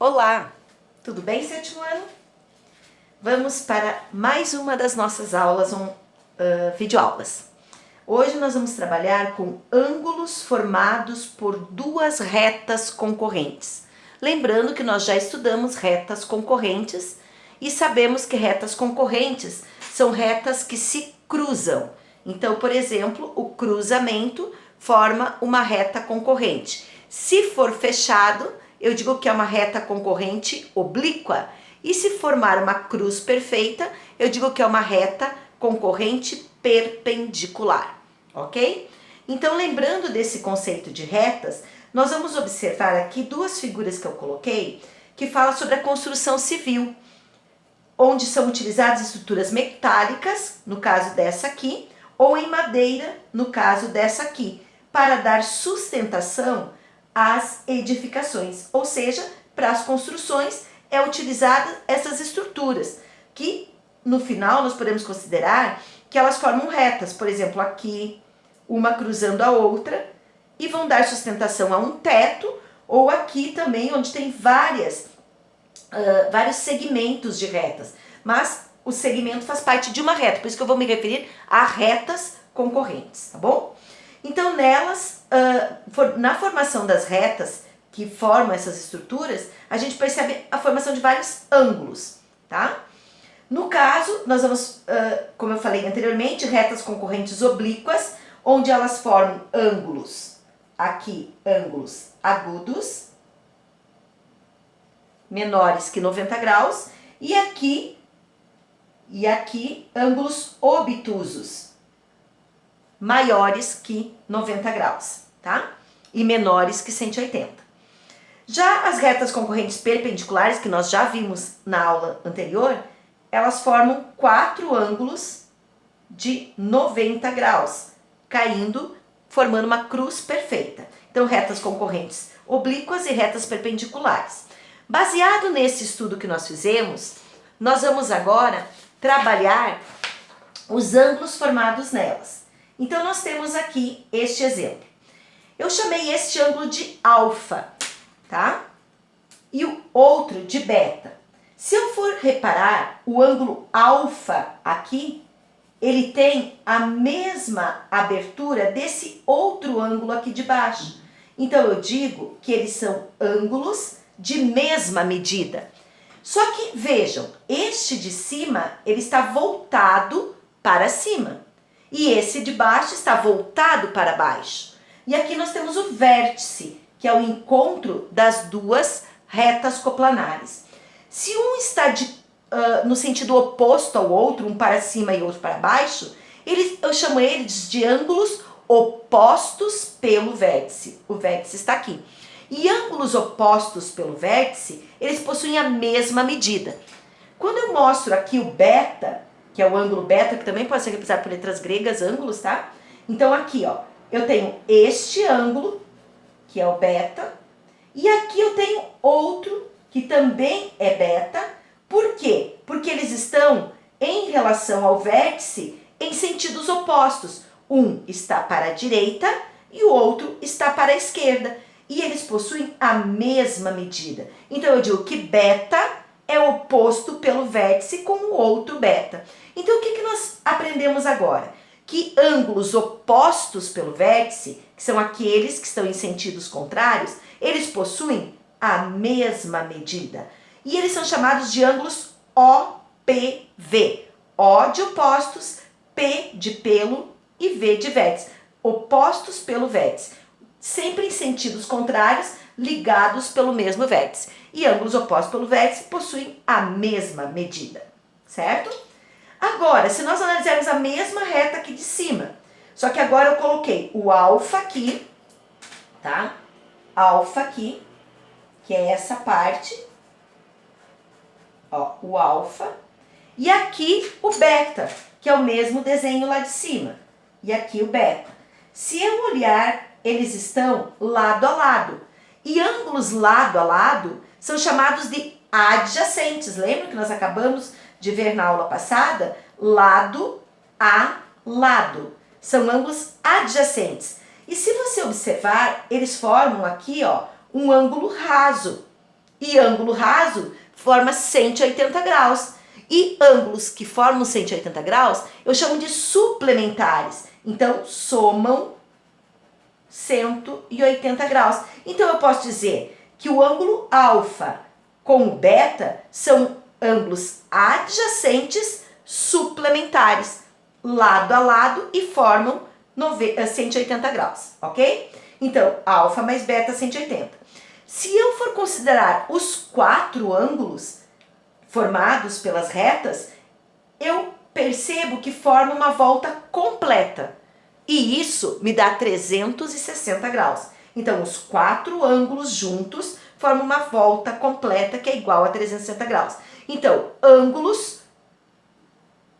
Olá, tudo bem, sétimo ano? Vamos para mais uma das nossas aulas, videoaulas. Hoje nós vamos trabalhar com ângulos formados por duas retas concorrentes. Lembrando que nós já estudamos retas concorrentes e sabemos que retas concorrentes são retas que se cruzam. Então, por exemplo, o cruzamento forma uma reta concorrente. Se for fechado, eu digo que é uma reta concorrente oblíqua. E se formar uma cruz perfeita, eu digo que é uma reta concorrente perpendicular, ok? Então, lembrando desse conceito de retas, nós vamos observar aqui duas figuras que eu coloquei que falam sobre a construção civil, onde são utilizadas estruturas metálicas, no caso dessa aqui, ou em madeira, no caso dessa aqui, para dar sustentação às edificações, ou seja, para as construções é utilizada essas estruturas, que no final nós podemos considerar que elas formam retas, por exemplo, aqui, uma cruzando a outra, e vão dar sustentação a um teto, ou aqui também, onde tem vários segmentos de retas, mas o segmento faz parte de uma reta, por isso que eu vou me referir a retas concorrentes, tá bom? Então, nelas, na formação das retas que formam essas estruturas, a gente percebe a formação de vários ângulos, tá? No caso, nós vamos, como eu falei anteriormente, retas concorrentes oblíquas, onde elas formam ângulos, aqui, ângulos agudos, menores que 90 graus, e aqui, ângulos obtusos, maiores que 90 graus, tá? E menores que 180. Já as retas concorrentes perpendiculares, que nós já vimos na aula anterior, elas formam 4 ângulos de 90 graus, caindo, formando uma cruz perfeita. Então, retas concorrentes oblíquas e retas perpendiculares. Baseado nesse estudo que nós fizemos, nós vamos agora trabalhar os ângulos formados nelas. Então, nós temos aqui este exemplo. Eu chamei este ângulo de alfa, tá? E o outro de beta. Se eu for reparar, o ângulo alfa aqui, ele tem a mesma abertura desse outro ângulo aqui de baixo. Então, eu digo que eles são ângulos de mesma medida. Só que, vejam, este de cima, ele está voltado para cima. E esse de baixo está voltado para baixo. E aqui nós temos o vértice, que é o encontro das duas retas coplanares. Se um está no sentido oposto ao outro, um para cima e outro para baixo, eu chamo eles de ângulos opostos pelo vértice. O vértice está aqui. E ângulos opostos pelo vértice, eles possuem a mesma medida. Quando eu mostro aqui o beta, que é o ângulo beta, que também pode ser representado por letras gregas, ângulos, tá? Então aqui, ó, eu tenho este ângulo, que é o beta, e aqui eu tenho outro, que também é beta. Por quê? Porque eles estão em relação ao vértice em sentidos opostos. Um está para a direita e o outro está para a esquerda. E eles possuem a mesma medida. Então eu digo que beta é oposto pelo vértice com o outro beta. Então o que nós aprendemos agora? Que ângulos opostos pelo vértice, que são aqueles que estão em sentidos contrários, eles possuem a mesma medida. E eles são chamados de ângulos OPV. O de opostos, P de pelo e V de vértice. Opostos pelo vértice. Sempre em sentidos contrários, ligados pelo mesmo vértice. E ângulos opostos pelo vértice possuem a mesma medida, certo? Agora, se nós analisarmos a mesma reta aqui de cima, só que agora eu coloquei o alfa aqui, tá? Alfa aqui, que é essa parte, ó, o alfa, e aqui o beta, que é o mesmo desenho lá de cima, e aqui o beta. Se eu olhar, eles estão lado a lado, e ângulos lado a lado são chamados de adjacentes. Lembra que nós acabamos de ver na aula passada? Lado a lado. São ângulos adjacentes. E se você observar, eles formam aqui, ó, um ângulo raso. E ângulo raso forma 180 graus. E ângulos que formam 180 graus, eu chamo de suplementares. Então, somam 180 graus. Então, eu posso dizer que o ângulo alfa com o beta são ângulos adjacentes suplementares, lado a lado, e formam 180 graus, ok? Então, alfa mais beta, 180. Se eu for considerar os 4 ângulos formados pelas retas, eu percebo que forma uma volta completa. E isso me dá 360 graus. Então, os 4 ângulos juntos formam uma volta completa que é igual a 360 graus. Então, ângulos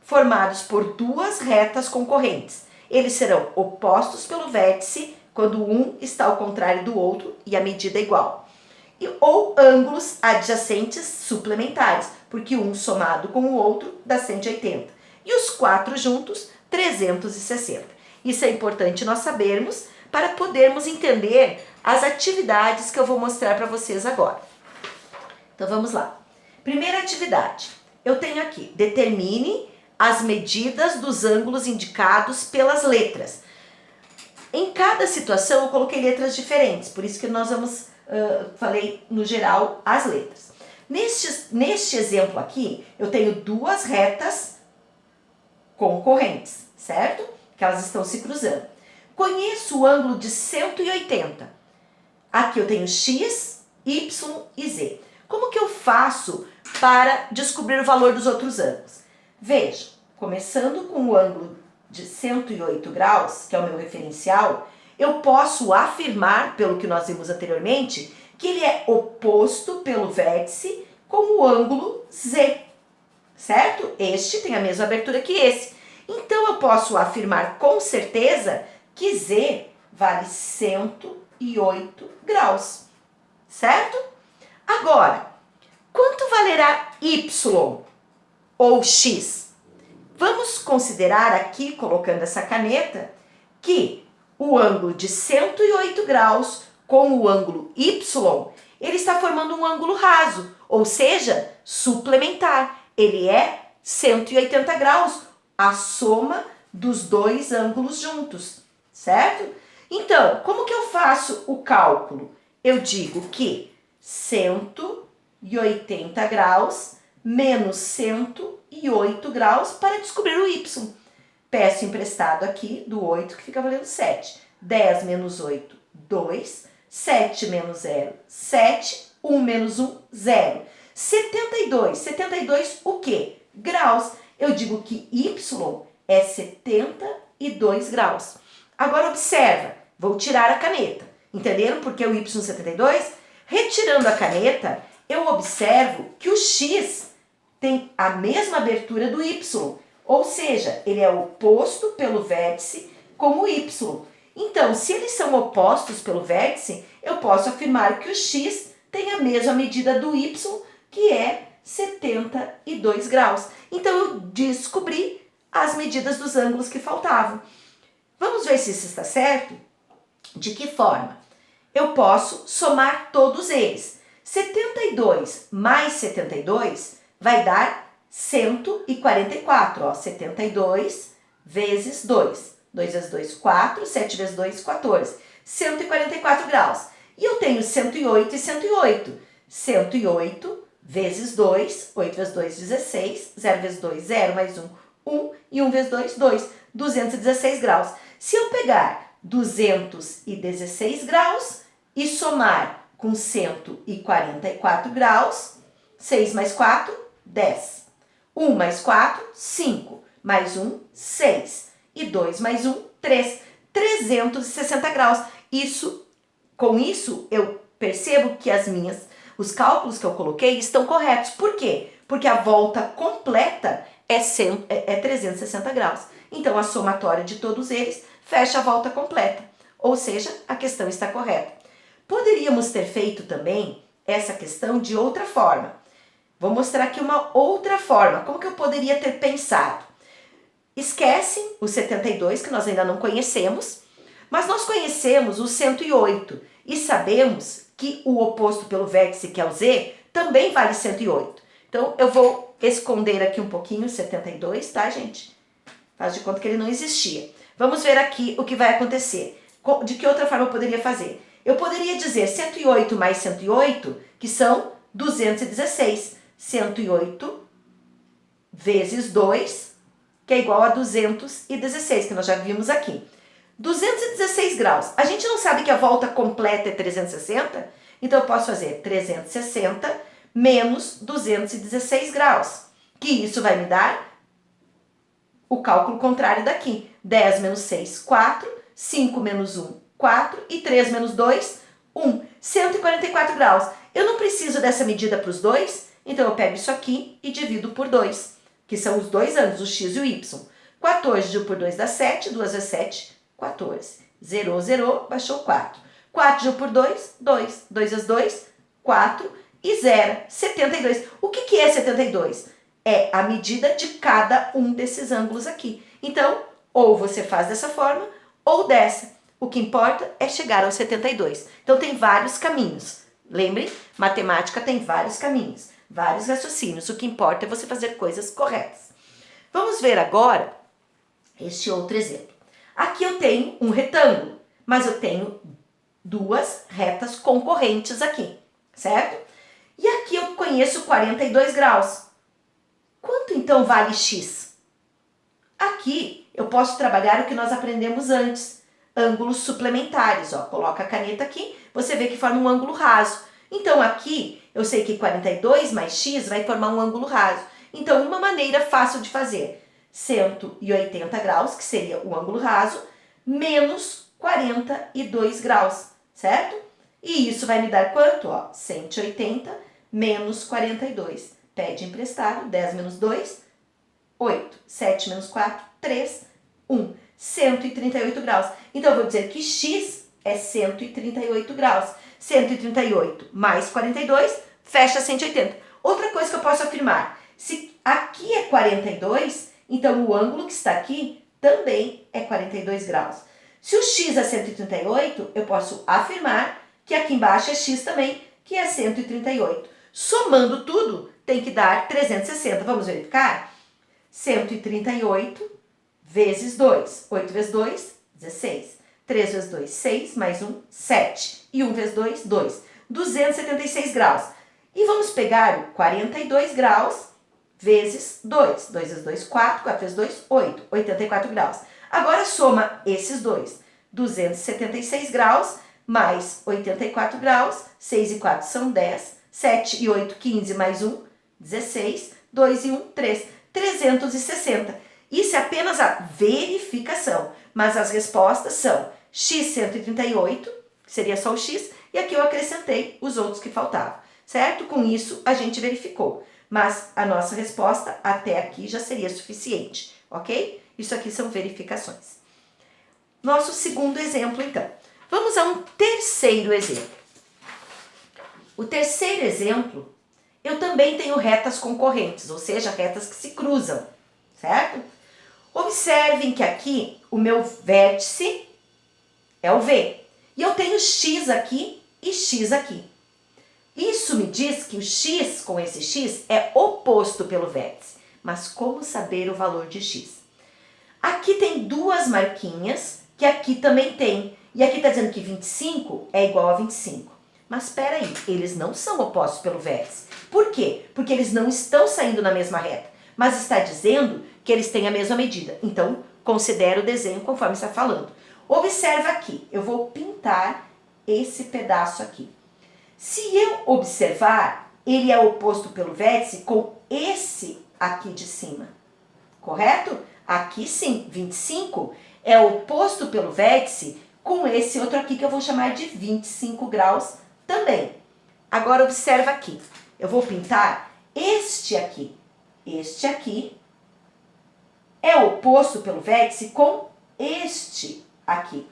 formados por 2 retas concorrentes. Eles serão opostos pelo vértice quando um está ao contrário do outro e a medida é igual. Ou ângulos adjacentes suplementares, porque um somado com o outro dá 180. E os 4 juntos, 360. Isso é importante nós sabermos para podermos entender as atividades que eu vou mostrar para vocês agora. Então vamos lá. Primeira atividade. Eu tenho aqui, determine as medidas dos ângulos indicados pelas letras. Em cada situação eu coloquei letras diferentes, por isso que nós falei no geral as letras. Neste exemplo aqui, eu tenho 2 retas concorrentes, certo? Que elas estão se cruzando. Conheço o ângulo de 180. Aqui eu tenho x, y e z. Como que eu faço para descobrir o valor dos outros ângulos? Veja, começando com o ângulo de 108 graus, que é o meu referencial, eu posso afirmar, pelo que nós vimos anteriormente, que ele é oposto pelo vértice com o ângulo Z, certo? Este tem a mesma abertura que esse. Então, eu posso afirmar com certeza que Z vale 108 graus, certo? Agora, quanto valerá Y ou X? Vamos considerar aqui, colocando essa caneta, que o ângulo de 108 graus com o ângulo Y, ele está formando um ângulo raso, ou seja, suplementar. Ele é 180 graus, a soma dos 2 ângulos juntos, certo? Então, como que eu faço o cálculo? Eu digo que 180 graus menos 108 graus para descobrir o Y. Peço emprestado aqui do 8, que fica valendo 7. 10 menos 8, 2. 7 menos 0, 7. 1 menos 1, 0. 72. 72 o quê? Graus. Eu digo que Y é 72 graus. Agora observa, vou tirar a caneta. Entenderam por que o Y 72? Retirando a caneta, eu observo que o X tem a mesma abertura do Y. Ou seja, ele é oposto pelo vértice com o Y. Então, se eles são opostos pelo vértice, eu posso afirmar que o X tem a mesma medida do Y, que é 72 graus. Então, eu descobri as medidas dos ângulos que faltavam. Vamos ver se isso está certo? De que forma? Eu posso somar todos eles. 72 mais 72 vai dar 144. Ó, 72 vezes 2. 2 vezes 2, 4. 7 vezes 2, 14. 144 graus. E eu tenho 108 e 108. 108 vezes 2. 8 vezes 2, 16. 0 vezes 2, 0. Mais 1, 1. E 1 vezes 2, 2. 216 graus. Se eu pegar 216 graus e somar com 144 graus, 6 mais 4, 10. 1 mais 4, 5. Mais 1, 6. E 2 mais 1, 3. 360 graus. Com isso, eu percebo que os cálculos que eu coloquei estão corretos. Por quê? Porque a volta completa é 360 graus. Então, a somatória de todos eles fecha a volta completa. Ou seja, a questão está correta. Poderíamos ter feito também essa questão de outra forma. Vou mostrar aqui uma outra forma. Como que eu poderia ter pensado? Esquece o 72, que nós ainda não conhecemos, mas nós conhecemos o 108 e sabemos que o oposto pelo vértice, que é o Z, também vale 108. Então, eu vou esconder aqui um pouquinho 72, tá, gente? Faz de conta que ele não existia. Vamos ver aqui o que vai acontecer. De que outra forma eu poderia fazer? Eu poderia dizer 108 mais 108, que são 216. 108 vezes 2, que é igual a 216, que nós já vimos aqui. 216 graus. A gente não sabe que a volta completa é 360? Então, eu posso fazer 360 menos 216 graus. Que isso vai me dar o cálculo contrário daqui. 10 menos 6, 4. 5 menos 1, 4. E 3 menos 2, 1. 144 graus. Eu não preciso dessa medida para os dois, então eu pego isso aqui e divido por 2, que são os dois ângulos, o x e o y. 14 dividido por 2 dá 7, 2 vezes 7, 14. Zerou, zerou, baixou 4. 4 dividido por 2, 2. 2 vezes 2, 4. E 0, 72. O que é 72? É a medida de cada um desses ângulos aqui. Então, ou você faz dessa forma, ou dessa. O que importa é chegar aos 72. Então, tem vários caminhos. Lembre, matemática tem vários caminhos, vários raciocínios. O que importa é você fazer coisas corretas. Vamos ver agora este outro exemplo. Aqui eu tenho um retângulo, mas eu tenho duas retas concorrentes aqui, certo? E aqui eu conheço 42 graus. Quanto então vale x? Aqui eu posso trabalhar o que nós aprendemos antes, ângulos suplementares. Ó, coloca a caneta aqui, você vê que forma um ângulo raso. Então aqui eu sei que 42 mais x vai formar um ângulo raso. Então uma maneira fácil de fazer, 180 graus, que seria o ângulo raso, menos 42 graus, certo? E isso vai me dar quanto? Ó, 180 menos 42. Pede emprestado, 10 menos 2, 8. 7 menos 4, 3, 1. 138 graus. Então, eu vou dizer que x é 138 graus. 138 mais 42, fecha 180. Outra coisa que eu posso afirmar, se aqui é 42, então o ângulo que está aqui também é 42 graus. Se o x é 138, eu posso afirmar que aqui embaixo é x também, que é 138. Somando tudo, tem que dar 360. Vamos verificar? 138 vezes 2. 8 vezes 2, 16. 3 vezes 2, 6. Mais 1, 7. E 1 vezes 2, 2. 276 graus. E vamos pegar o 42 graus vezes 2. 2 vezes 2, 4. 4 vezes 2, 8. 84 graus. Agora soma esses dois. 276 graus mais 84 graus. 6 e 4 são 10. 7 e 8, 15 mais 1, 16. 2 e 1, 3. 360. Isso é apenas a verificação, mas as respostas são x 138, que seria só o x, e aqui eu acrescentei os outros que faltavam, certo? Com isso a gente verificou, mas a nossa resposta até aqui já seria suficiente, ok? Isso aqui são verificações. Nosso segundo exemplo, então. Vamos a um terceiro exemplo. O terceiro exemplo, eu também tenho retas concorrentes, ou seja, retas que se cruzam, certo? Observem que aqui o meu vértice é o V. E eu tenho x aqui e x aqui. Isso me diz que o x com esse x é oposto pelo vértice. Mas como saber o valor de x? Aqui tem duas marquinhas, que aqui também tem. E aqui está dizendo que 25 é igual a 25. Mas espera aí, eles não são opostos pelo vértice. Por quê? Porque eles não estão saindo na mesma reta. Mas está dizendo que eles têm a mesma medida. Então, considere o desenho conforme está falando. Observa aqui, eu vou pintar esse pedaço aqui. Se eu observar, ele é oposto pelo vértice com esse aqui de cima. Correto? Aqui sim, 25 é oposto pelo vértice com esse outro aqui que eu vou chamar de 25 graus também. Agora observa aqui, eu vou pintar este aqui. Este aqui é oposto pelo vértice com este aqui,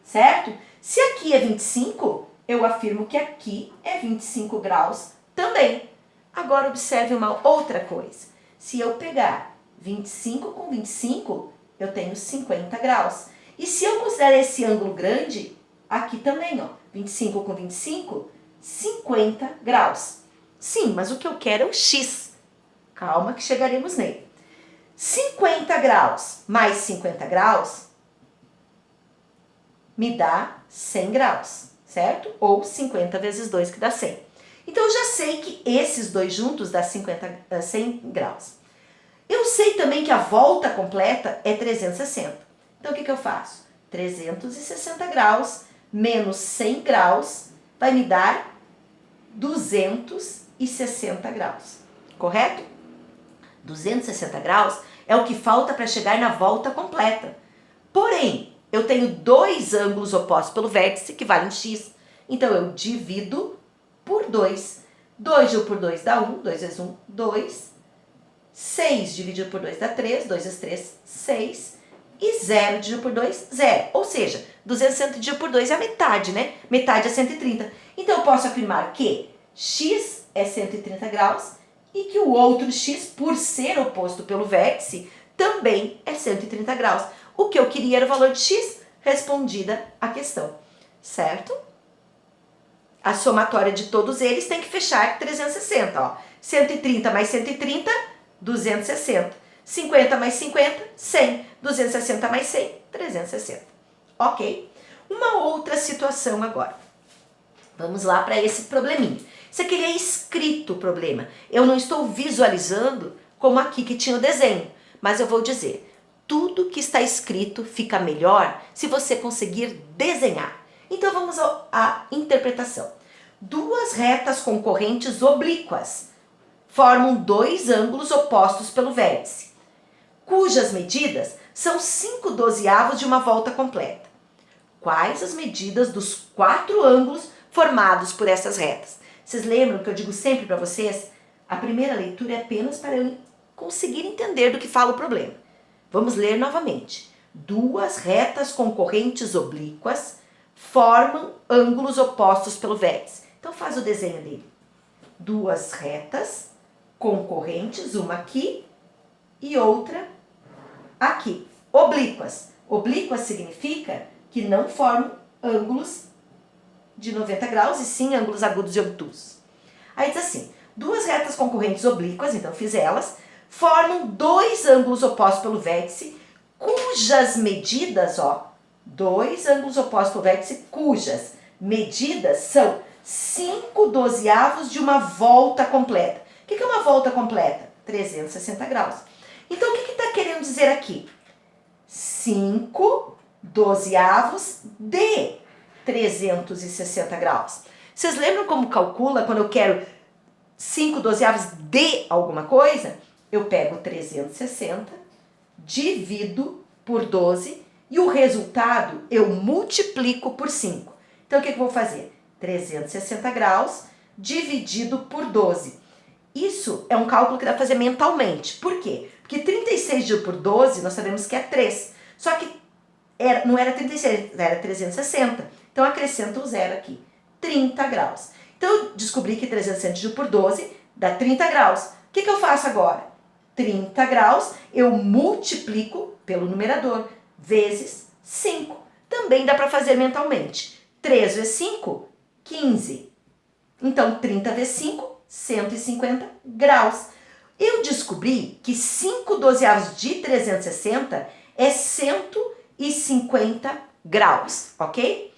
certo? Se aqui é 25, eu afirmo que aqui é 25 graus também. Agora observe uma outra coisa. Se eu pegar 25 com 25, eu tenho 50 graus. E se eu considerar esse ângulo grande, aqui também, ó, 25 com 25, 50 graus. Sim, mas o que eu quero é o x. Calma que chegaremos nele. 50 graus mais 50 graus me dá 100 graus, certo? Ou 50 vezes 2 que dá 100. Então eu já sei que esses dois juntos dá 100 graus. Eu sei também que a volta completa é 360. Então o que eu faço? 360 graus menos 100 graus vai me dar 260 graus, correto? 260 graus é o que falta para chegar na volta completa. Porém, eu tenho dois ângulos opostos pelo vértice que valem x. Então eu divido por 2. 2 dividido por 2 dá 1, 2 vezes 1, 2. 6 dividido por 2 dá 3, 2 vezes 3, 6. E 0 dividido por 2, 0. Ou seja, 260 dividido por 2 é a metade, né? Metade é 130. Então eu posso afirmar que x é 130 graus e que o outro x, por ser oposto pelo vértice, também é 130 graus. O que eu queria era o valor de x, respondida a questão, certo? A somatória de todos eles tem que fechar 360, ó. 130 mais 130, 260. 50 mais 50, 100. 260 mais 100, 360. Ok? Uma outra situação agora. Vamos lá para esse probleminha. Isso aqui é escrito o problema. Eu não estou visualizando como aqui que tinha o desenho, mas eu vou dizer, tudo que está escrito fica melhor se você conseguir desenhar. Então vamos à interpretação. Duas retas concorrentes oblíquas formam dois ângulos opostos pelo vértice, cujas medidas são 5/12 de uma volta completa. Quais as medidas dos 4 ângulos formados por essas retas? Vocês lembram que eu digo sempre para vocês? A primeira leitura é apenas para eu conseguir entender do que fala o problema. Vamos ler novamente. Duas retas concorrentes oblíquas formam ângulos opostos pelo vértice. Então faz o desenho dele. Duas retas concorrentes, uma aqui e outra aqui. Oblíquas. Oblíquas significa que não formam ângulos de 90 graus e sim ângulos agudos e obtusos. Aí diz assim, duas retas concorrentes oblíquas, então fiz elas, formam dois ângulos opostos pelo vértice, cujas medidas, ó, dois ângulos opostos pelo vértice, cujas medidas são 5/12 de uma volta completa. O que é uma volta completa? 360 graus. Então, o que está querendo dizer aqui? 5/12 de 360 graus. Vocês lembram como calcula quando eu quero 5/12 de alguma coisa? Eu pego 360, divido por 12 e o resultado eu multiplico por 5. Então, o que eu vou fazer? 360 graus dividido por 12. Isso é um cálculo que dá para fazer mentalmente. Por quê? Porque 36 dividido por 12, nós sabemos que é 3. Só que não era 36, era 360. Então, acrescenta o zero aqui. 30 graus. Então, eu descobri que 360 dividido por 12 dá 30 graus. O que eu faço agora? 30 graus, eu multiplico pelo numerador, vezes 5. Também dá para fazer mentalmente. 3 vezes 5, 15. Então, 30 vezes 5, 150 graus. Eu descobri que 5/12 de 360 é 150 graus, ok?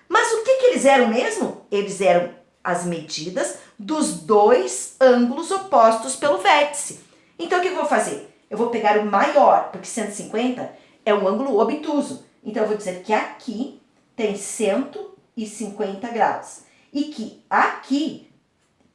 Mas o que eles eram mesmo? Eles eram as medidas dos dois ângulos opostos pelo vértice. Então, o que eu vou fazer? Eu vou pegar o maior, porque 150 é um ângulo obtuso. Então, eu vou dizer que aqui tem 150 graus. E que aqui,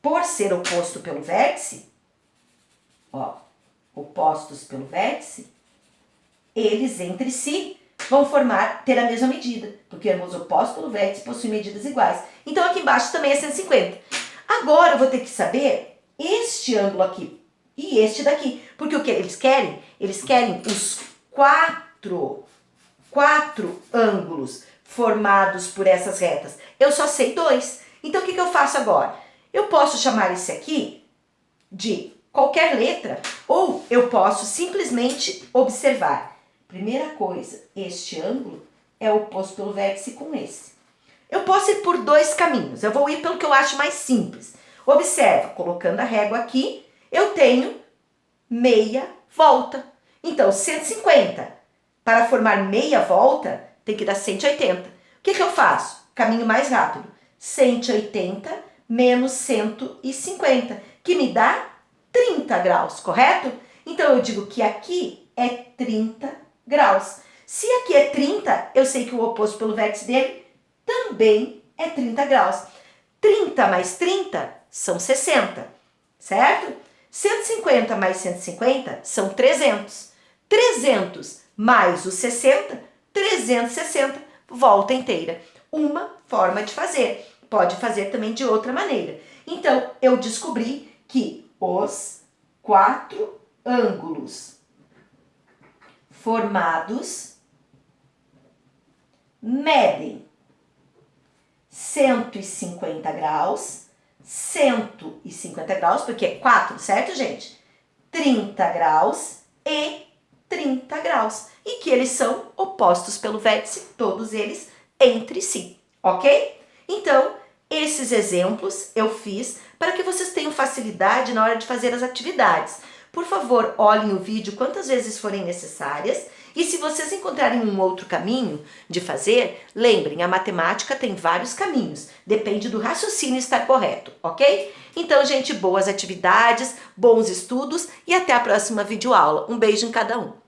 por ser oposto pelo vértice, ó, opostos pelo vértice, eles entre si vão ter a mesma medida, porque ambos opostos pelo vértice possuem medidas iguais. Então, aqui embaixo também é 150. Agora, eu vou ter que saber este ângulo aqui e este daqui, porque o que eles querem? Eles querem os quatro ângulos formados por essas retas. Eu só sei 2. Então, o que eu faço agora? Eu posso chamar esse aqui de qualquer letra, ou eu posso simplesmente observar. Primeira coisa, este ângulo é oposto pelo vértice com esse. Eu posso ir por dois caminhos, eu vou ir pelo que eu acho mais simples. Observa, colocando a régua aqui, eu tenho meia volta. Então, 150 para formar meia volta tem que dar 180. O que eu faço? Caminho mais rápido. 180 menos 150, que me dá 30 graus, correto? Então, eu digo que aqui é 30 graus. Se aqui é 30, eu sei que o oposto pelo vértice dele também é 30 graus. 30 mais 30 são 60, certo? 150 mais 150 são 300. 300 mais os 60, 360, volta inteira. Uma forma de fazer. Pode fazer também de outra maneira. Então, eu descobri que os 4 ângulos formados medem 150 graus, 150 graus, porque é 4, certo, gente? 30 graus e 30 graus. E que eles são opostos pelo vértice, todos eles entre si, ok? Então, esses exemplos eu fiz para que vocês tenham facilidade na hora de fazer as atividades. Por favor, olhem o vídeo quantas vezes forem necessárias e se vocês encontrarem um outro caminho de fazer, lembrem, a matemática tem vários caminhos, depende do raciocínio estar correto, ok? Então, gente, boas atividades, bons estudos e até a próxima videoaula. Um beijo em cada um.